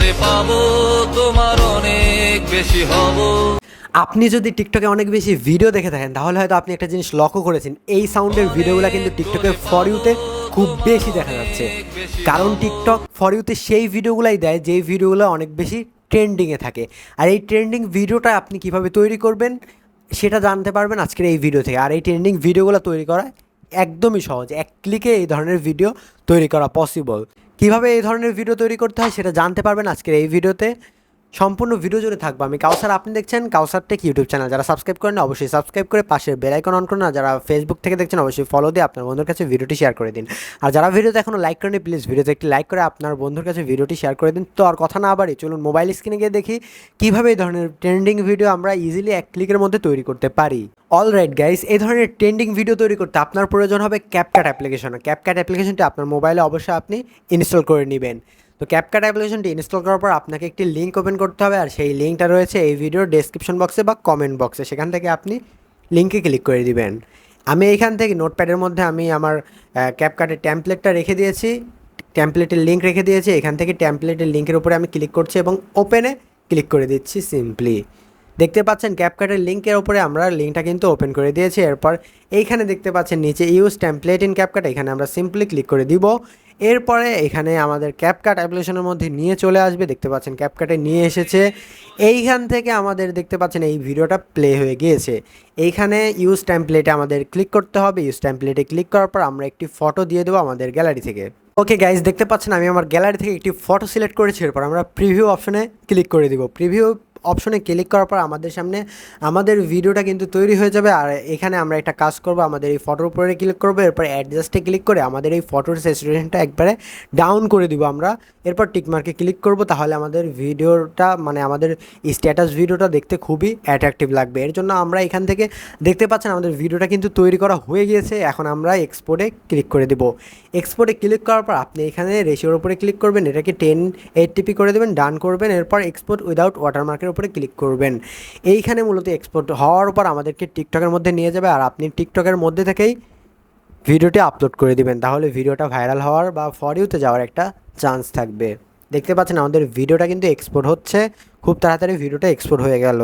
পরে পাবো তোমার অনেক বেশি হব। আপনি যদি টিকটকে অনেক বেশি ভিডিও দেখে থাকেন তাহলে হয়তো আপনি একটা জিনিস লক্ষ্য করেছেন, এই সাউন্ডের ভিডিওগুলো কিন্তু টিকটকে ফর ইউতে খুব বেশি দেখা যাচ্ছে। কারণ টিকটক ফর ইউতে সেই ভিডিওগুলাই দেয় যেই ভিডিওগুলো অনেক বেশি ট্রেন্ডিংয়ে থাকে। আর এই ট্রেন্ডিং ভিডিওটা আপনি কিভাবে তৈরি করবেন সেটা জানতে পারবেন আজকের এই ভিডিও থেকে। আর এই ট্রেন্ডিং ভিডিওগুলো তৈরি করা একদমই সহজ, এক ক্লিকে এই ধরনের ভিডিও তৈরি করা পসিবল। কিভাবে এই ধরনের ভিডিও তৈরি করতে হয় সেটা জানতে পারবেন আজকের এই ভিডিওতে। সম্পূর্ণ ভিডিও জুড়ে থাকবো আমি কাউসার, আপনি দেখছেন কাউসার টেক ইউটিউব চ্যানেল। যারা সাবস্ক্রাইব করেন অবশ্যই সাবস্ক্রাইব করে পাশের বেল আইকন অন করুন। আর যারা ফেসবুক থেকে দেখছেন অবশ্যই ফলো দিয়ে আপনার বন্ধুর কাছে ভিডিওটি শেয়ার করে দিন। আর যারা ভিডিওতে এখনও লাইক করেনি প্লিজ ভিডিওতে একটি লাইক করে আপনার বন্ধুর কাছে ভিডিওটি শেয়ার করে দিন। তো আর কথা না বাড়ি চলুন মোবাইল স্ক্রিনে গিয়ে দেখি কীভাবে এই ধরনের ট্রেন্ডিং ভিডিও আমরা ইজিলি এক ক্লিকের মধ্যে তৈরি করতে পারি। অলরাইট গাইস, এই ধরনের ট্রেন্ডিং ভিডিও তৈরি করতে আপনার প্রয়োজন হবে ক্যাপকাট অ্যাপ্লিকেশন। ক্যাপকাট অ্যাপ্লিকেশনটি আপনার মোবাইলে অবশ্যই আপনি ইনস্টল করে নেবেন। তো ক্যাপকাট অ্যাপ্লিকেশনটি ইনস্টল করার পর আপনাকে একটি লিঙ্ক ওপেন করতে হবে, আর সেই লিঙ্কটা রয়েছে এই ভিডিওর ডেসক্রিপশন বক্সে বা কমেন্ট বক্সে। সেখান থেকে আপনি লিঙ্কে ক্লিক করে দিবেন। আমি এইখান থেকে নোটপ্যাডের মধ্যে আমি আমার ক্যাপকাটের ট্যাম্পলেটটা রেখে দিয়েছি, ট্যাম্পলেটের লিঙ্ক রেখে দিয়েছি। এখান থেকে ট্যাম্পলেটের লিঙ্কের উপরে আমি ক্লিক করছি এবং ওপেনে ক্লিক করে দিচ্ছি সিম্পলি। দেখতে পাচ্ছেন ক্যাপকাটের লিঙ্কের ওপরে আমরা লিঙ্কটা কিন্তু ওপেন করে দিয়েছি। এরপর এইখানে দেখতে পাচ্ছেন নিচে ইউজ টেমপ্লেট ইন ক্যাপকাট, এখানে আমরা সিম্পলি ক্লিক করে দিব। এরপরে এখানে আমাদের ক্যাপকাট অ্যাপ্লিকেশনের মধ্যে নিয়ে চলে আসবে। দেখতে পাচ্ছেন ক্যাপকাটে নিয়ে এসেছে। এইখান থেকে আমাদের দেখতে পাচ্ছেন এই ভিডিওটা প্লে হয়ে গিয়েছে। এইখানে ইউজ টেমপ্লেটে আমাদের ক্লিক করতে হবে। ইউজ টেমপ্লেটে ক্লিক করার পর আমরা একটি ফটো দিয়ে দেবো আমাদের গ্যালারি থেকে। ওকে গাইজ, দেখতে পাচ্ছেন আমি আমার গ্যালারি থেকে একটি ফটো সিলেক্ট করেছি। এরপর আমরা প্রিভিউ অপশনে ক্লিক করে দিব। প্রিভিউ অপশনে ক্লিক করার পর আমাদের সামনে আমাদের ভিডিওটা কিন্তু তৈরি হয়ে যাবে। আর এখানে আমরা একটা কাজ করব, আমাদের এই ফটোর উপরে ক্লিক করবো। এরপর অ্যাডজাস্টে ক্লিক করে আমাদের এই ফটোর স্যাচুরেশনটা একবারে ডাউন করে দিব আমরা। এরপর টিকমার্কে ক্লিক করব, তাহলে আমাদের ভিডিওটা মানে আমাদের স্ট্যাটাস ভিডিওটা দেখতে খুবই অ্যাট্রাকটিভ লাগবে। এর জন্য আমরা এখান থেকে দেখতে পাচ্ছেন আমাদের ভিডিওটা কিন্তু তৈরি করা হয়ে গিয়েছে। এখন আমরা এক্সপোর্টে ক্লিক করে দেব। এক্সপোর্টে ক্লিক করার পর আপনি এখানে রেশিওর উপরে ক্লিক করবেন, এটাকে 1080p করে দেবেন, ডান করবেন। এরপর এক্সপোর্ট উইদাউট ওয়াটারমার্কের উপরে ক্লিক করবেন। এইখানে মূলত এক্সপোর্ট হওয়ার পর আমাদেরকে টিকটকের মধ্যে নিয়ে যাবে। আর আপনি টিকটকের মধ্যে থেকেই ভিডিওটি আপলোড করে দিবেন, তাহলে ভিডিওটা ভাইরাল হওয়ার বা ফর ইউতে যাওয়ার একটা চান্স থাকবে। দেখতে পাচ্ছেন আমাদের ভিডিওটা কিন্তু এক্সপোর্ট হচ্ছে, খুব তাড়াতাড়ি ভিডিওটা এক্সপোর্ট হয়ে গেল।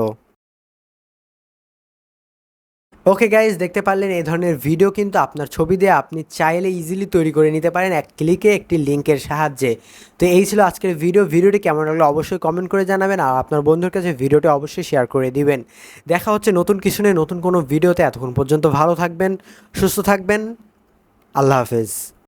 ওকে গাইজ, দেখতে পারলেন এই ধরনের ভিডিও কিন্তু আপনার ছবি দিয়ে আপনি চাইলে ইজিলি তৈরি করে নিতে পারেন এক ক্লিকে একটি লিঙ্কের সাহায্যে। তো এই ছিল আজকের ভিডিওটি কেমন লাগলো অবশ্যই কমেন্ট করে জানাবেন। আর আপনার বন্ধুর কাছে ভিডিওটি অবশ্যই শেয়ার করে দিবেন। দেখা হচ্ছে নতুন কিছু নিয়ে নতুন কোনো ভিডিওতে। এতক্ষণ পর্যন্ত ভালো থাকবেন, সুস্থ থাকবেন। আল্লাহ হাফেজ।